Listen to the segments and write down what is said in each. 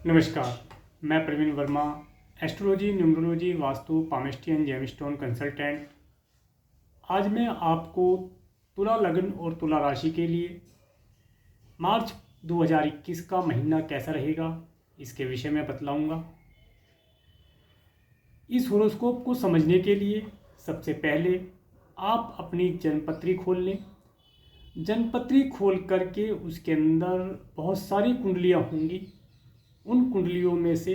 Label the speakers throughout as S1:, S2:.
S1: नमस्कार, मैं Praveen Verma, astrology, numerology, vastu, पामेस्टियन, जेमस्टोन कंसल्टेंट। आज मैं आपको तुला लग्न और तुला राशि के लिए मार्च 2021 का महीना कैसा रहेगा इसके विषय में बतलाऊंगा। इस होरोस्कोप को समझने के लिए सबसे पहले आप अपनी जन्मपत्री खोल लें। जन्मपत्री खोल करके उसके अंदर बहुत सारी कुंडलियाँ होंगी। उन कुंडलियों में से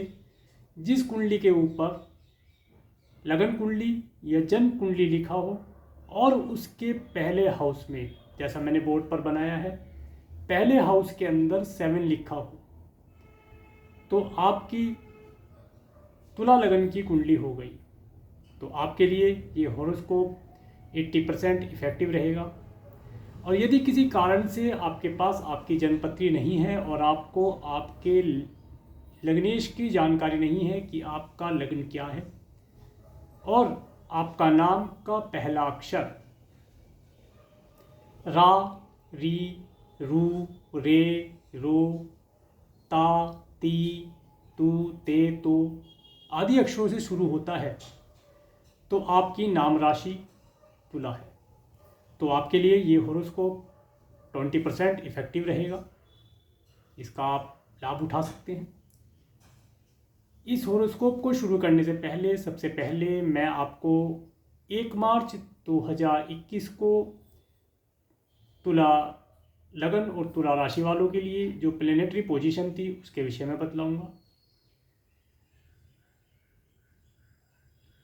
S1: जिस कुंडली के ऊपर लगन कुंडली या जन्म कुंडली लिखा हो और उसके पहले हाउस में, जैसा मैंने बोर्ड पर बनाया है, पहले हाउस के अंदर 7 लिखा हो, तो आपकी तुला लगन की कुंडली हो गई। तो आपके लिए ये हॉरोस्कोप 80% इफेक्टिव रहेगा। और यदि किसी कारण से आपके पास आपकी जन्मपत्री नहीं है और आपको आपके लग्नेश की जानकारी नहीं है कि आपका लग्न क्या है और आपका नाम का पहला अक्षर रा, री, रू, रे, रो, ता, ती, तू, ते, तो आदि अक्षरों से शुरू होता है, तो आपकी नाम राशि तुला है। तो आपके लिए ये हॉरोस्कोप 20% इफेक्टिव रहेगा। इसका आप लाभ उठा सकते हैं। इस हॉरोस्कोप को शुरू करने से पहले सबसे पहले मैं आपको 1 मार्च 2021 को तुला लगन और तुला राशि वालों के लिए जो प्लेनेटरी पोजीशन थी उसके विषय में बतलाऊंगा।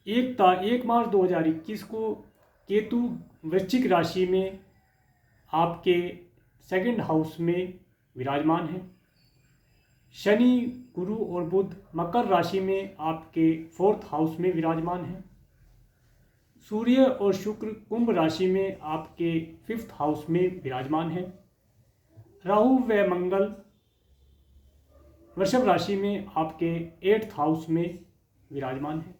S1: 1 मार्च 2021 को केतु वृश्चिक राशि में आपके 2nd हाउस में विराजमान है। शनि, गुरु और बुध मकर राशि में आपके 4th हाउस में विराजमान है। सूर्य और शुक्र कुंभ राशि में आपके 5th हाउस में विराजमान है। राहु व मंगल वृषभ राशि में आपके 8th हाउस में विराजमान है।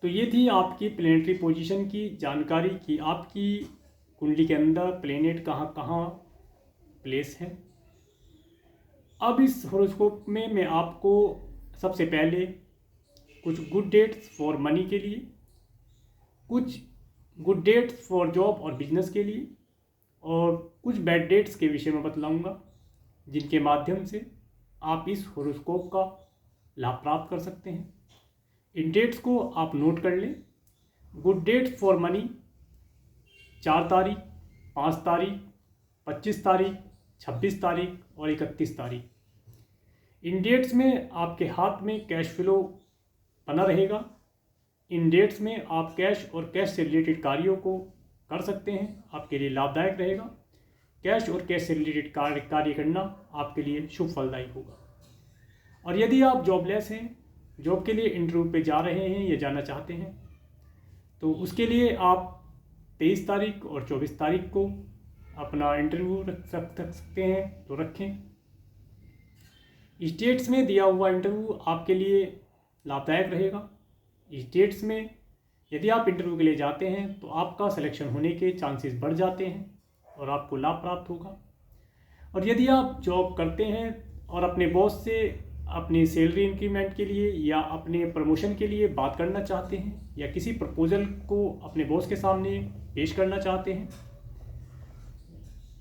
S1: तो ये थी आपकी प्लेनेटरी पोजीशन की जानकारी कि आपकी कुंडली के अंदर प्लेनेट कहाँ कहाँ प्लेस है। अब इस हॉरोस्कोप में मैं आपको सबसे पहले कुछ गुड डेट्स फॉर मनी के लिए, कुछ गुड डेट्स फॉर जॉब और बिजनेस के लिए और कुछ बैड डेट्स के विषय में बतलाऊंगा, जिनके माध्यम से आप इस हॉरोस्कोप का लाभ प्राप्त कर सकते हैं। इन डेट्स को आप नोट कर लें। गुड डेट्स फॉर मनी 4 तारीख, 5 तारीख, 25 तारीख, 26 तारीख और 31 तारीख। इन डेट्स में आपके हाथ में कैश फ्लो बना रहेगा। इन डेट्स में आप कैश और कैश से रिलेटेड कार्यों को कर सकते हैं, आपके लिए लाभदायक रहेगा। कैश और कैश से रिलेटेड कार्य करना आपके लिए शुभ फलदायी होगा। और यदि आप जॉबलेस हैं, जॉब के लिए इंटरव्यू पे जा रहे हैं या जाना चाहते हैं, तो उसके लिए आप 23 तारीख और 24 तारीख को अपना इंटरव्यू रख सकते हैं, तो रखें। स्टेट्स में दिया हुआ इंटरव्यू आपके लिए लाभदायक रहेगा। स्टेट्स में यदि आप इंटरव्यू के लिए जाते हैं तो आपका सिलेक्शन होने के चांसेस बढ़ जाते हैं और आपको लाभ प्राप्त होगा। और यदि आप जॉब करते हैं और अपने बॉस से अपनी सैलरी इंक्रीमेंट के लिए या अपने प्रमोशन के लिए बात करना चाहते हैं या किसी प्रपोजल को अपने बॉस के सामने पेश करना चाहते हैं,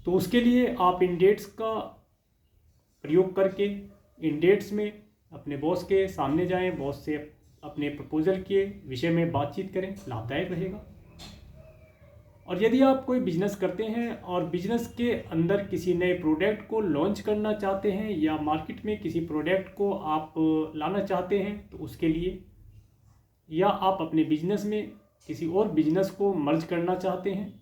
S1: तो उसके लिए आप इन डेट्स का प्रयोग करके इन डेट्स में अपने बॉस के सामने जाएं, बॉस से अपने प्रपोजल के विषय में बातचीत करें, लाभदायक रहेगा। और यदि आप कोई बिजनेस करते हैं और बिजनेस के अंदर किसी नए प्रोडक्ट को लॉन्च करना चाहते हैं या मार्केट में किसी प्रोडक्ट को आप लाना चाहते हैं, तो उसके लिए, या आप अपने बिजनेस में किसी और बिजनेस को मर्ज करना चाहते हैं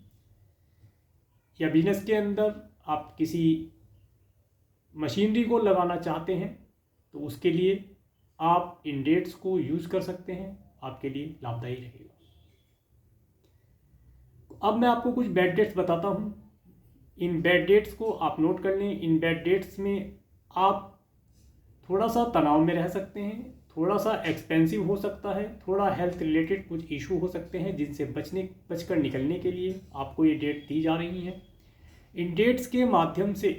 S1: या बिजनेस के अंदर आप किसी मशीनरी को लगाना चाहते हैं, तो उसके लिए आप इन डेट्स को यूज़ कर सकते हैं, आपके लिए लाभदायी रहेगा। अब मैं आपको कुछ बैड डेट्स बताता हूँ। इन बैड डेट्स को आप नोट कर लें। इन बैड डेट्स में आप थोड़ा सा तनाव में रह सकते हैं, थोड़ा सा एक्सपेंसिव हो सकता है, थोड़ा हेल्थ रिलेटेड कुछ इशू हो सकते हैं, जिनसे बचकर निकलने के लिए आपको ये डेट दी जा रही है। इन डेट्स के माध्यम से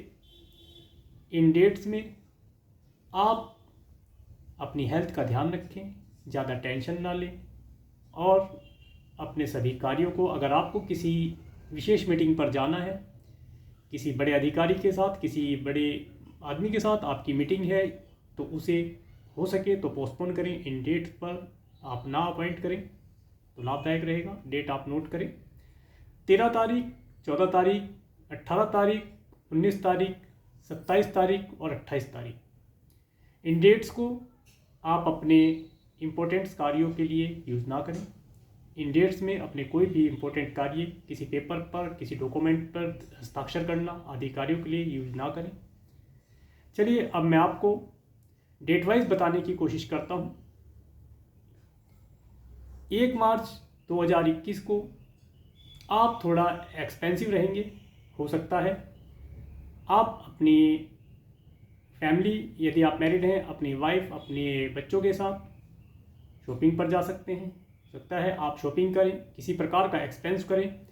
S1: इन डेट्स में आप अपनी हेल्थ का ध्यान रखें, ज़्यादा टेंशन ना लें और अपने सभी कार्यों को, अगर आपको किसी विशेष मीटिंग पर जाना है, किसी बड़े अधिकारी के साथ, किसी बड़े आदमी के साथ आपकी मीटिंग है, तो उसे हो सके तो पोस्टपोन करें। इन डेट पर आप ना अपॉइंट करें तो लाभदायक रहेगा। डेट आप नोट करें: 13 तारीख, 14 तारीख, 18 तारीख, 19 तारीख, 27 तारीख और 28 तारीख। इन डेट्स को आप अपने इम्पोर्टेंट कार्यों के लिए यूज़ ना करें। इन डेट्स में अपने कोई भी इम्पोर्टेंट कार्य, किसी पेपर पर, किसी डॉक्यूमेंट पर हस्ताक्षर करना आदि कार्यों के लिए यूज़ ना करें। चलिए अब मैं आपको डेट वाइज बताने की कोशिश करता हूँ। 1 मार्च 2021 को आप थोड़ा एक्सपेंसिव रहेंगे। हो सकता है आप अपनी फैमिली, यदि आप मैरिड हैं, अपनी वाइफ, अपने बच्चों के साथ शॉपिंग पर जा सकते हैं। हो सकता है आप शॉपिंग करें, किसी प्रकार का एक्सपेंस करें।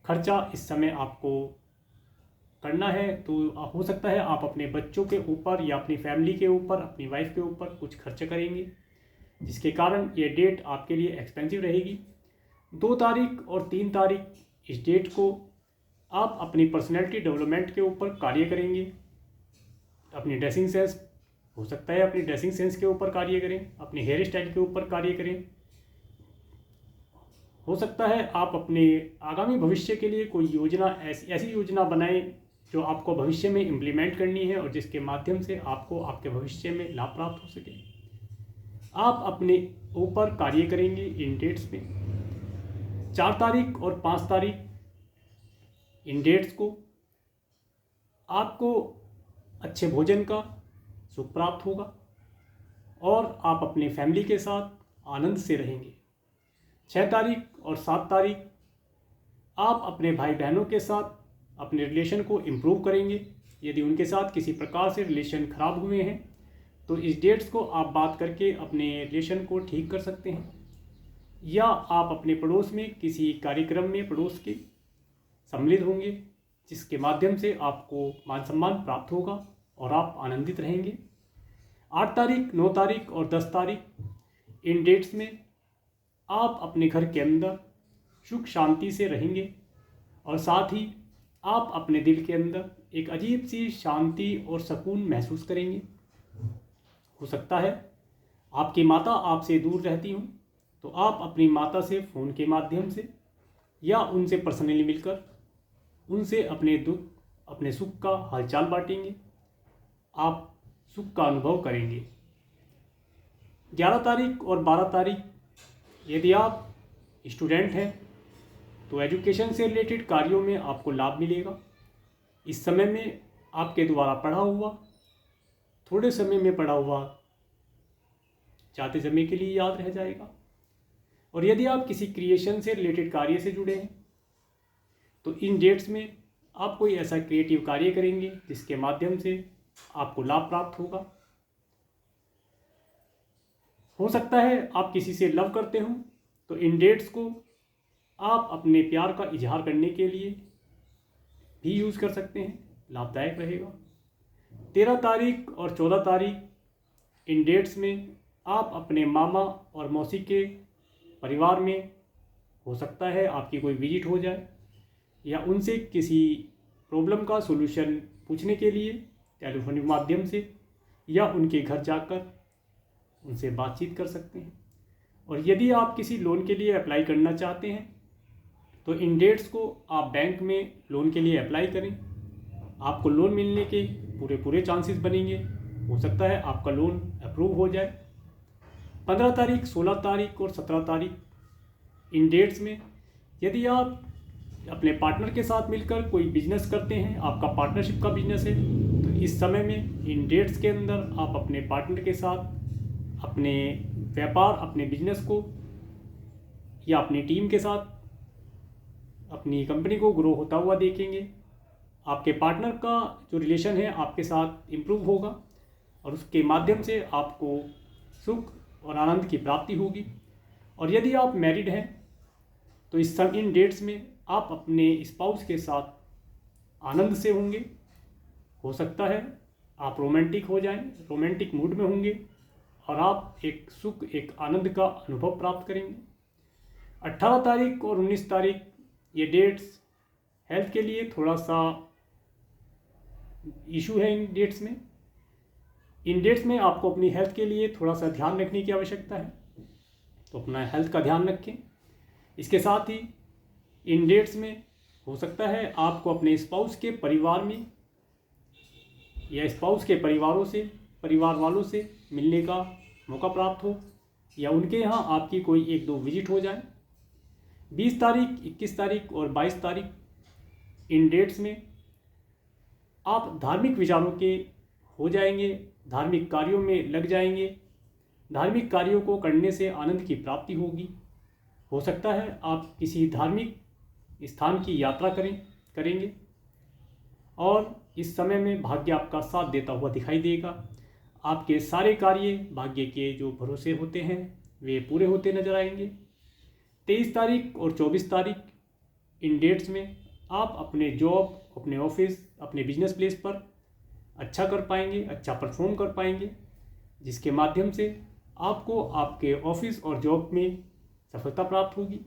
S1: खर्चा इस समय आपको करना है तो हो सकता है आप अपने बच्चों के ऊपर या अपनी फैमिली के ऊपर, अपनी वाइफ के ऊपर कुछ खर्च करेंगे, जिसके कारण ये डेट आपके लिए एक्सपेंसिव रहेगी। 2 तारीख और 3 तारीख इस डेट को आप अपनी पर्सनैलिटी डेवलपमेंट के ऊपर कार्य करेंगे। अपनी ड्रेसिंग सेंस, हो सकता है अपनी ड्रेसिंग सेंस के ऊपर कार्य करें, अपने हेयर स्टाइल के ऊपर कार्य करें। हो सकता है आप अपने आगामी भविष्य के लिए कोई योजना, ऐसी योजना बनाएं जो आपको भविष्य में इम्प्लीमेंट करनी है और जिसके माध्यम से आपको आपके भविष्य में लाभ प्राप्त हो सके। आप अपने ऊपर कार्य करेंगे इन डेट्स में। 4 तारीख और 5 तारीख इन डेट्स को आपको अच्छे भोजन का सुख प्राप्त होगा और आप अपने फैमिली के साथ आनंद से रहेंगे। 6 तारीख और 7 तारीख आप अपने भाई बहनों के साथ अपने रिलेशन को इम्प्रूव करेंगे। यदि उनके साथ किसी प्रकार से रिलेशन खराब हुए हैं तो इस डेट्स को आप बात करके अपने रिलेशन को ठीक कर सकते हैं, या आप अपने पड़ोस में किसी कार्यक्रम में पड़ोस के सम्मिलित होंगे, जिसके माध्यम से आपको मान सम्मान प्राप्त होगा और आप आनंदित रहेंगे। 8 तारीख, 9 तारीख और 10 तारीख इन डेट्स में आप अपने घर के अंदर सुख शांति से रहेंगे और साथ ही आप अपने दिल के अंदर एक अजीब सी शांति और सुकून महसूस करेंगे। हो सकता है आपकी माता आपसे दूर रहती हूँ, तो आप अपनी माता से फ़ोन के माध्यम से या उनसे पर्सनली मिलकर उनसे अपने दुख, अपने सुख का हालचाल बांटेंगे। आप सुख का अनुभव करेंगे। 11 तारीख और 12 तारीख यदि आप स्टूडेंट हैं तो एजुकेशन से रिलेटेड कार्यों में आपको लाभ मिलेगा। इस समय में आपके द्वारा पढ़ा हुआ, थोड़े समय में पढ़ा हुआ ज़्यादा समय के लिए याद रह जाएगा। और यदि आप किसी क्रिएशन से रिलेटेड कार्य से जुड़े हैं तो इन डेट्स में आप कोई ऐसा क्रिएटिव कार्य करेंगे जिसके माध्यम से आपको लाभ प्राप्त होगा। हो सकता है आप किसी से लव करते हो तो इन डेट्स को आप अपने प्यार का इजहार करने के लिए भी यूज़ कर सकते हैं, लाभदायक रहेगा। 13 तारीख और 14 तारीख इन डेट्स में आप अपने मामा और मौसी के परिवार में, हो सकता है आपकी कोई विजिट हो जाए या उनसे किसी प्रॉब्लम का सॉल्यूशन पूछने के लिए टेलीफोनिक माध्यम से या उनके घर जाकर उनसे बातचीत कर सकते हैं। और यदि आप किसी लोन के लिए अप्लाई करना चाहते हैं तो इन डेट्स को आप बैंक में लोन के लिए अप्लाई करें। आपको लोन मिलने के पूरे चांसेस बनेंगे। हो सकता है आपका लोन अप्रूव हो जाए। 15 तारीख, 16 तारीख और 17 तारीख इन डेट्स में यदि आप अपने पार्टनर के साथ मिलकर कोई बिजनेस करते हैं, आपका पार्टनरशिप का बिजनेस है, तो इस समय में इन डेट्स के अंदर आप अपने पार्टनर के साथ अपने व्यापार, अपने बिजनेस को या अपनी टीम के साथ अपनी कंपनी को ग्रो होता हुआ देखेंगे। आपके पार्टनर का जो रिलेशन है आपके साथ इम्प्रूव होगा और उसके माध्यम से आपको सुख और आनंद की प्राप्ति होगी। और यदि आप मैरिड हैं तो इन डेट्स में आप अपने स्पाउस के साथ आनंद से होंगे। हो सकता है आप रोमांटिक हो जाएं, रोमांटिक मूड में होंगे और आप एक सुख, एक आनंद का अनुभव प्राप्त करेंगे। 18 तारीख और 19 तारीख ये डेट्स हेल्थ के लिए थोड़ा सा इशू है। इन डेट्स में आपको अपनी हेल्थ के लिए थोड़ा सा ध्यान रखने की आवश्यकता है, तो अपना हेल्थ का ध्यान रखें। इसके साथ ही इन डेट्स में हो सकता है आपको अपने स्पाउस के परिवार में या स्पाउस के परिवार वालों से मिलने का मौका प्राप्त हो, या उनके यहाँ आपकी कोई 1-2 विजिट हो जाए। 20 तारीख, 21 तारीख और 22 तारीख इन डेट्स में आप धार्मिक विचारों के हो जाएंगे, धार्मिक कार्यों में लग जाएंगे। धार्मिक कार्यों को करने से आनंद की प्राप्ति होगी। हो सकता है आप किसी धार्मिक स्थान की यात्रा करेंगे और इस समय में भाग्य आपका साथ देता हुआ दिखाई देगा। आपके सारे कार्य भाग्य के जो भरोसे होते हैं वे पूरे होते नजर आएंगे। 23 तारीख और 24 तारीख इन डेट्स में आप अपने जॉब, अपने ऑफिस, अपने बिजनेस प्लेस पर अच्छा कर पाएंगे, अच्छा परफॉर्म कर पाएंगे, जिसके माध्यम से आपको आपके ऑफिस और जॉब में सफलता प्राप्त होगी।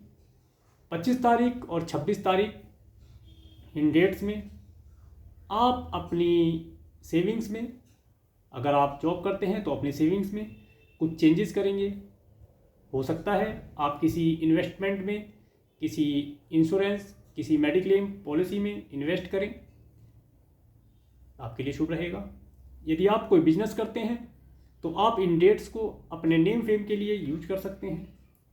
S1: 25 तारीख और 26 तारीख इन डेट्स में आप अपनी सेविंग्स में, अगर आप जॉब करते हैं तो अपनी सेविंग्स में कुछ चेंजेस करेंगे। हो सकता है आप किसी इन्वेस्टमेंट में, किसी इंश्योरेंस, किसी मेडिक्लेम पॉलिसी में इन्वेस्ट करें, आपके लिए शुभ रहेगा। यदि आप कोई बिजनेस करते हैं तो आप इन डेट्स को अपने नेम फेम के लिए यूज कर सकते हैं।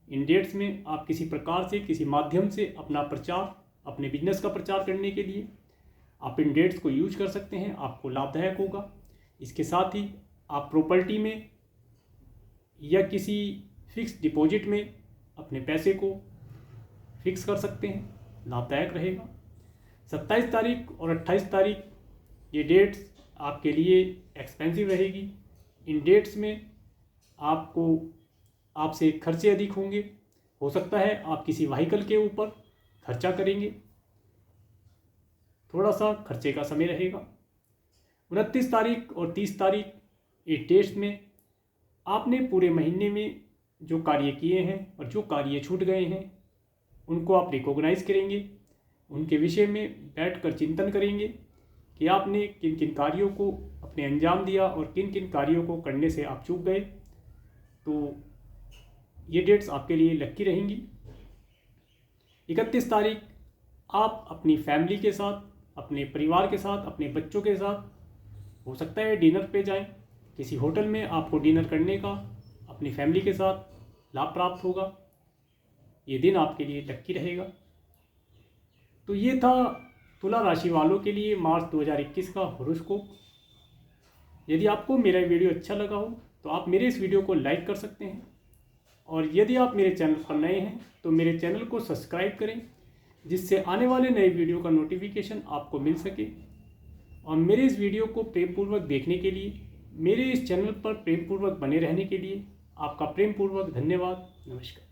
S1: इन डेट्स में आप किसी प्रकार से, किसी माध्यम से अपना प्रचार, अपने बिजनेस का प्रचार करने के लिए आप इन डेट्स को यूज कर सकते हैं, आपको लाभदायक होगा। इसके साथ ही आप प्रॉपर्टी में या किसी फिक्स डिपॉजिट में अपने पैसे को फिक्स कर सकते हैं, लाभदायक रहेगा। 27 तारीख और 28 तारीख ये डेट्स आपके लिए एक्सपेंसिव रहेगी। इन डेट्स में आपसे खर्चे अधिक होंगे। हो सकता है आप किसी व्हीकल के ऊपर खर्चा करेंगे, थोड़ा सा खर्चे का समय रहेगा। 29 तारीख और 30 तारीख ये डेट्स में आपने पूरे महीने में जो कार्य किए हैं और जो कार्य छूट गए हैं उनको आप रिकॉग्नाइज करेंगे, उनके विषय में बैठकर चिंतन करेंगे कि आपने किन किन कार्यों को अपने अंजाम दिया और किन किन कार्यों को करने से आप चूक गए। तो ये डेट्स आपके लिए लकी रहेंगी। 31 तारीख आप अपनी फैमिली के साथ, अपने परिवार के साथ, अपने बच्चों के साथ हो सकता है डिनर पे जाएं। किसी होटल में आपको डिनर करने का अपनी फैमिली के साथ लाभ प्राप्त होगा। ये दिन आपके लिए लकी रहेगा। तो ये था तुला राशि वालों के लिए मार्च 2021 का हॉरोस्कोप। यदि आपको मेरा वीडियो अच्छा लगा हो तो आप मेरे इस वीडियो को लाइक कर सकते हैं, और यदि आप मेरे चैनल पर नए हैं तो मेरे चैनल को सब्सक्राइब करें, जिससे आने वाले नए वीडियो का नोटिफिकेशन आपको मिल सके। और मेरे इस वीडियो को प्रेमपूर्वक देखने के लिए, मेरे इस चैनल पर प्रेमपूर्वक बने रहने के लिए आपका प्रेमपूर्वक धन्यवाद। नमस्कार।